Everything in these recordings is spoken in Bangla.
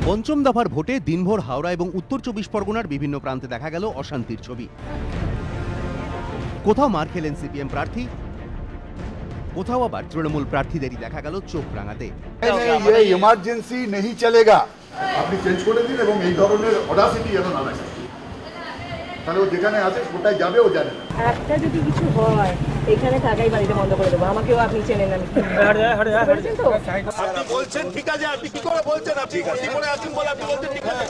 পঞ্চম দফার ভোটে দিনভর হাওড়া এবং উত্তর 24 পরগনার বিভিন্ন প্রান্তে দেখা গেল অশান্তির ছবি। কোথাও মার খেলেন সিপিএম প্রার্থী, কোথাও আবার তৃণমূল প্রার্থীদেরই দেখা গেল চোখ রাঙাতে। ইমার্জেন্সি নেই চলেগা, আপনি চেঞ্জ করে দিন এবং এই ধরনের অডাসিটি যেন না থাকে, তাহলে ও যেখানে আছে কোথায় যাবে ও জানে না। একটা যদি কিছু হয় এখানে থাকাই বাড়িতে বন্ধ করে দেবো। আমাকেও আপনি চেনেন, আমি আপনি বলছেন ঠিক আছে, আপনি কি করে বলছেন? আপনি কি করে আছেন বলে আপনি বলছেন ঠিক আছে?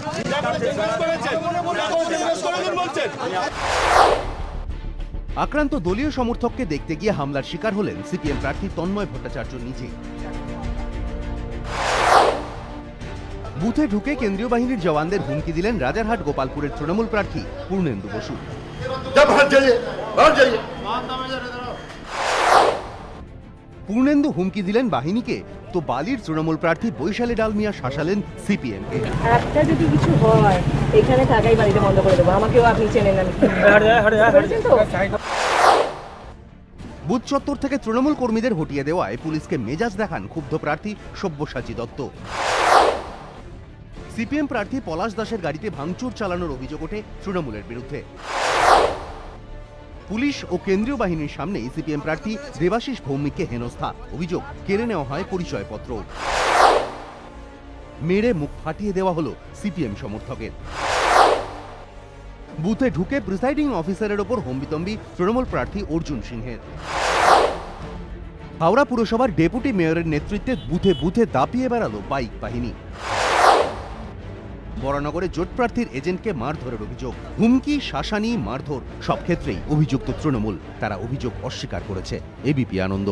বলছেন আক্রান্ত দলীয় সমর্থককে দেখতে গিয়ে হামলার শিকার হলেন সিপিএম প্রার্থী তন্ময় ভট্টাচার্য নিজে। বুথে ঢুকে কেন্দ্রীয় বাহিনীর জওয়ানদের হুমকি দিলেন রাজারহাট গোপালপুরের তৃণমূল প্রার্থী পূর্ণেন্দু বসু। পূর্ণেন্দু হুমকি দিলেন বাহিনীকে, তো বালির তৃণমূল প্রার্থী বৈশালী ডালমিয়া শাসালেন সিপিএমকে। একটা যদি কিছু হয় এখানে থাকাই বাড়িতে বন্ধ করে দেবো। আমাকেও আপনি চেনেন, আমি বুথ চত্বর থেকে তৃণমূল কর্মীদের হটিয়ে দেওয়ায় পুলিশকে মেজাজ দেখান ক্ষুব্ধ প্রার্থী সব্যসাচী দত্ত। সিপিএম প্রার্থী পলাশ দাসের গাড়িতে ভাঙচুর চালানোর অভিযোগ ওঠে তৃণমূলের বিরুদ্ধে। পুলিশ ও কেন্দ্রীয় বাহিনীর সামনেই সিপিএম প্রার্থী দেবাশিস ভৌমিককে হেনস্থা, অভিযোগ কেড়ে নেওয়া হয় পরিচয়পত্র, মেরে মুখ ফাটিয়ে দেওয়া হলো সিপিএম সমর্থকের। বুথে ঢুকে প্রিসাইডিং অফিসারের ওপর হম্বিতম্বি তৃণমূল প্রার্থী অর্জুন সিংহের। হাওড়া পুরসভার ডেপুটি মেয়রের নেতৃত্বে বুথে বুথে দাপিয়ে বেড়ালো বাইক বাহিনী। বরানগরে জোট প্রার্থীর এজেন্টকে মারধরের অভিযোগ, হুমকি, শাসানি, মারধর সব ক্ষেত্রেই অভিযুক্ত তৃণমূল। তারা অভিযোগ অস্বীকার করেছে। এবিপি আনন্দ।